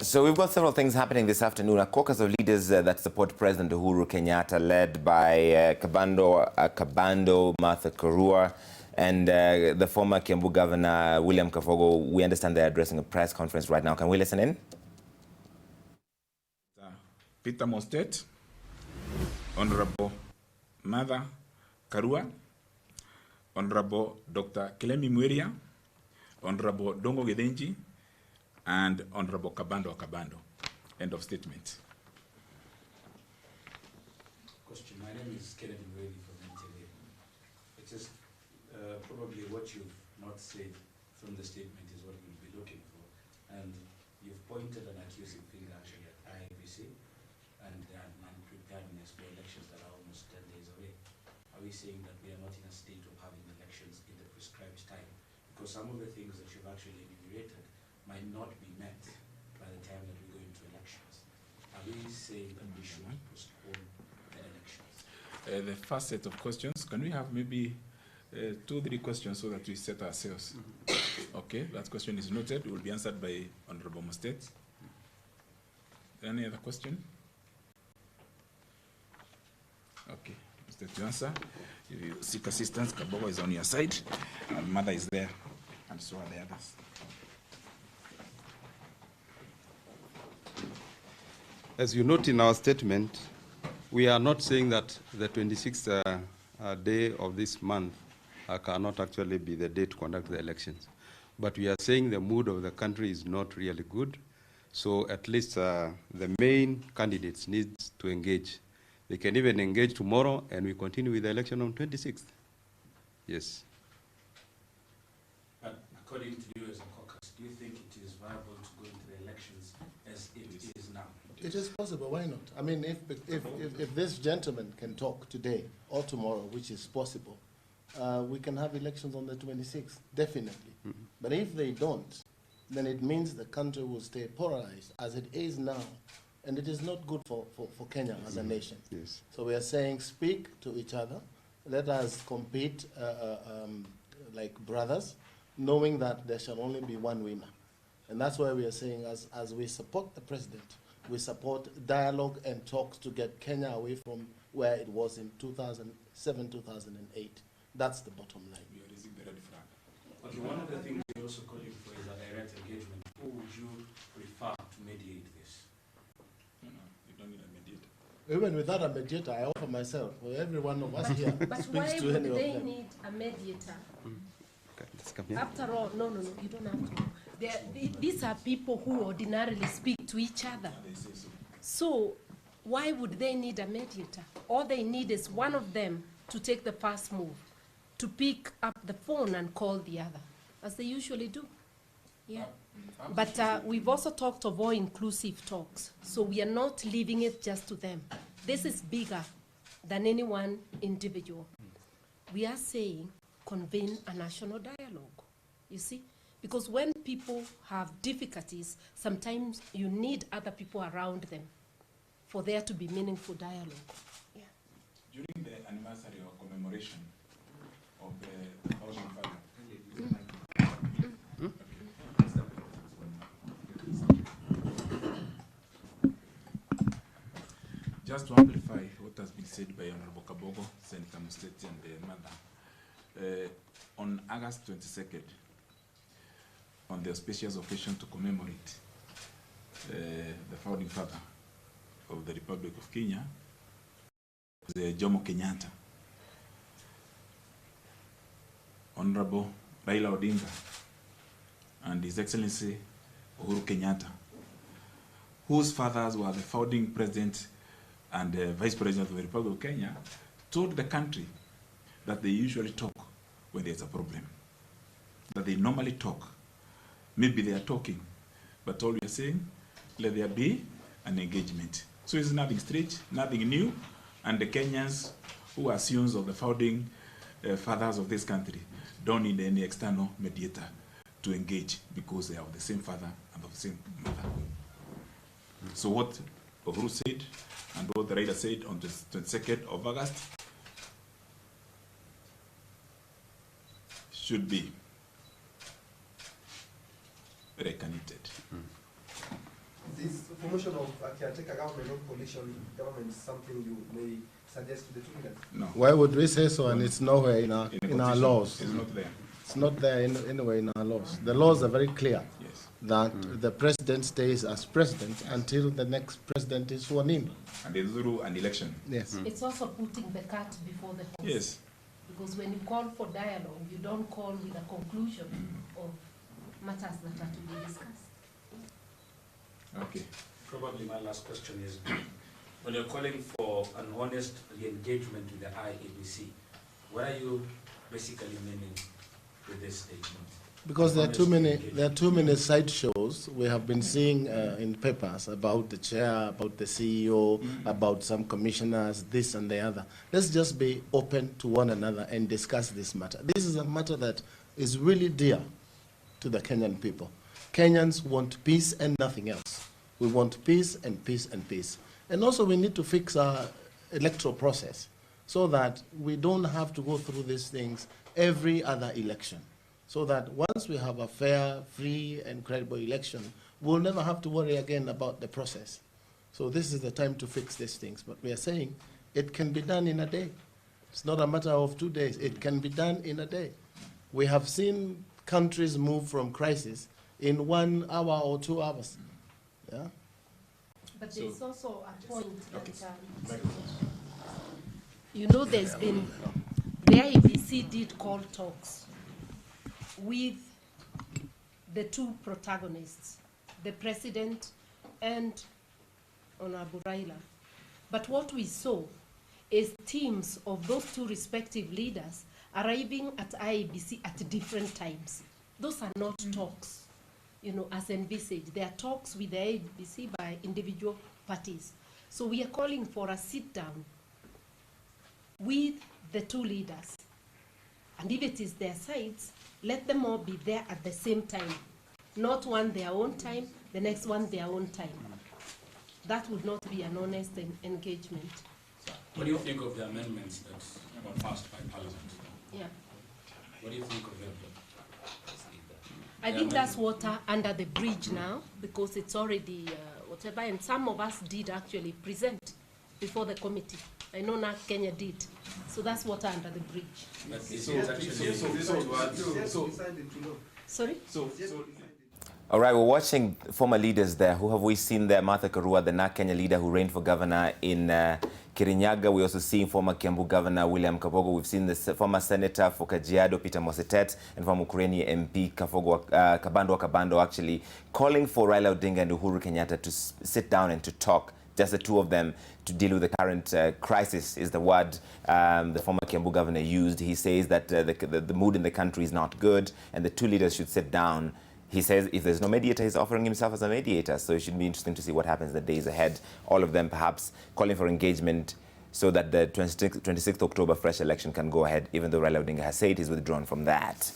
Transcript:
So we've got several things happening this afternoon. A caucus of leaders that support President Uhuru Kenyatta, led by Kabando, Martha Karua, and the former Kiambu Governor, William Kafogo. We understand they're addressing a press conference right now. Can we listen in? Peter Mostet, Honorable Martha Karua, Honorable Dr. Kilemi Mweria, Honorable Dongo Gedenji, and Honorable Kabando. End of statement. Question. My name is Kennedy Mweri from NTV. It is probably what you've not said from the statement is what we'll be looking for. And you've pointed an accusing finger actually at IEBC and their non-preparedness for elections that are almost 10 days away. Are we saying that we are not in a state of having elections in the prescribed time? Because some of the things that you've actually enumerated might not be met by the time that we go into elections. Are we saying that we should postpone the elections? The first set of questions, can we have maybe 2-3 questions so that we set ourselves? Okay, that question is noted. It will be answered by Honorable Mostet. Any other question? Okay, Mostet, you answer. If you seek assistance, Kabogo is on your side, and Mother is there, and so are the others. As you note in our statement, we are not saying that the 26th day of this month cannot actually be the day to conduct the elections. But we are saying the mood of the country is not really good. So at least the main candidates need to engage. They can even engage tomorrow, and we continue with the election on 26th. Yes. But according to you as a caucus, do you think it is viable to go into the elections as it is now? It is possible. Why not? I mean, if this gentleman can talk today or tomorrow, which is possible, we can have elections on the 26th, definitely. Mm-hmm. But if they don't, then it means the country will stay polarized as it is now. And it is not good for Kenya as a nation. Yes. So we are saying speak to each other. Let us compete like brothers, knowing that there shall only be one winner. And that's why we are saying as we support the president, we support dialogue and talks to get Kenya away from where it was in 2007, 2008. That's the bottom line. We are raising the red flag. Okay, one of the things you're also calling for is a direct engagement. Who would you prefer to mediate this? No, you don't need a mediator. Even without a mediator, I offer myself for every one of us here. But why speaks to would any of they them. need a mediator? Okay, let's come here. After all, no, you don't have to. These are people who ordinarily speak to each other. So why would they need a mediator? All they need is one of them to take the first move, to pick up the phone and call the other, as they usually do. Yeah. But we've also talked of all-inclusive talks, so we are not leaving it just to them. This is bigger than any one individual. We are saying convene a national dialogue, you see? Because when people have difficulties, sometimes you need other people around them for there to be meaningful dialogue. Yeah. During the anniversary or commemoration of the founding father, just to amplify what has been said by Honorable Kabogo, Senator Musteti, and Mother, on August 22nd, on the auspicious occasion to commemorate the founding father of the Republic of Kenya, the Jomo Kenyatta, Honorable Raila Odinga, and His Excellency Uhuru Kenyatta, whose fathers were the founding president and vice president of the Republic of Kenya, told the country that they usually talk when there's a problem, that they normally talk. Maybe they are talking, but all we are saying, let there be an engagement. So it's nothing strange, nothing new, and the Kenyans who are sons of the founding fathers of this country don't need any external mediator to engage because they are of the same father and of the same mother. So what Uhuru said and what the writer said on the 22nd of August should be reconnected. is formation of a caretaker government or coalition government something you may suggest to the two leaders? No. Why would we say so? And it's nowhere in our In the our constitution, laws. it's not there. It's not there anywhere in our laws. The laws are very clear Yes. that the president stays as president until the next president is sworn in. And they do through an election. Yes. It's also putting the cart before the horse. Yes. Because when you call for dialogue, you don't call with a conclusion of matters that are to be discussed. Okay. Probably my last question is, when you're calling for an honest re-engagement with the IEBC, what are you basically meaning with this statement? Because there are too Honest many re-engagement. there are too many sideshows we have been seeing in papers about the chair, about the CEO, about some commissioners, this and the other. Let's just be open to one another and discuss this matter. This is a matter that is really dear to the Kenyan people. Kenyans want peace and nothing else. We want peace and peace and peace. And also we need to fix our electoral process so that we don't have to go through these things every other election. So that once we have a fair, free, and credible election, we'll never have to worry again about the process. So this is the time to fix these things. But we are saying it can be done in a day. It's not a matter of 2 days. It can be done in a day. We have seen countries move from crisis in 1 hour or 2 hours. Yeah? But So- there's also a point Okay. that, you know, there's been, the IEBC did call talks with the two protagonists, the president and Honorable Raila. But what we saw is teams of those two respective leaders arriving at IEBC at different times. Those are not talks, you know, as envisaged. They are talks with the IEBC by individual parties. So we are calling for a sit-down with the two leaders. And if it is their sides, let them all be there at the same time. Not one their own time, the next one their own time. That would not be an honest engagement. What do you think of the amendments that were passed by Parliament? Yeah. What do you think of them? I think that's water under the bridge now, because it's already whatever, and some of us did actually present before the committee. I know now Kenya did. So that's water under the bridge. But is it actually Sorry? All right, we're watching former leaders there. Who have we seen there? Martha Karua, the NARC Kenya leader who reigned for governor in Kirinyaga. We're also seeing former Kiambu Governor William Kabogo. We've seen the former senator for Kajiado, Peter Mosetet, and former Mukureni MP Kabando actually calling for Raila Odinga and Uhuru Kenyatta to sit down and to talk. Just the two of them to deal with the current crisis is the word the former Kiambu governor used. He says that the mood in the country is not good and the two leaders should sit down. He says if there's no mediator, he's offering himself as a mediator. So it should be interesting to see what happens in the days ahead. All of them perhaps calling for engagement so that the 26th October fresh election can go ahead, even though Raila Odinga has said he's withdrawn from that.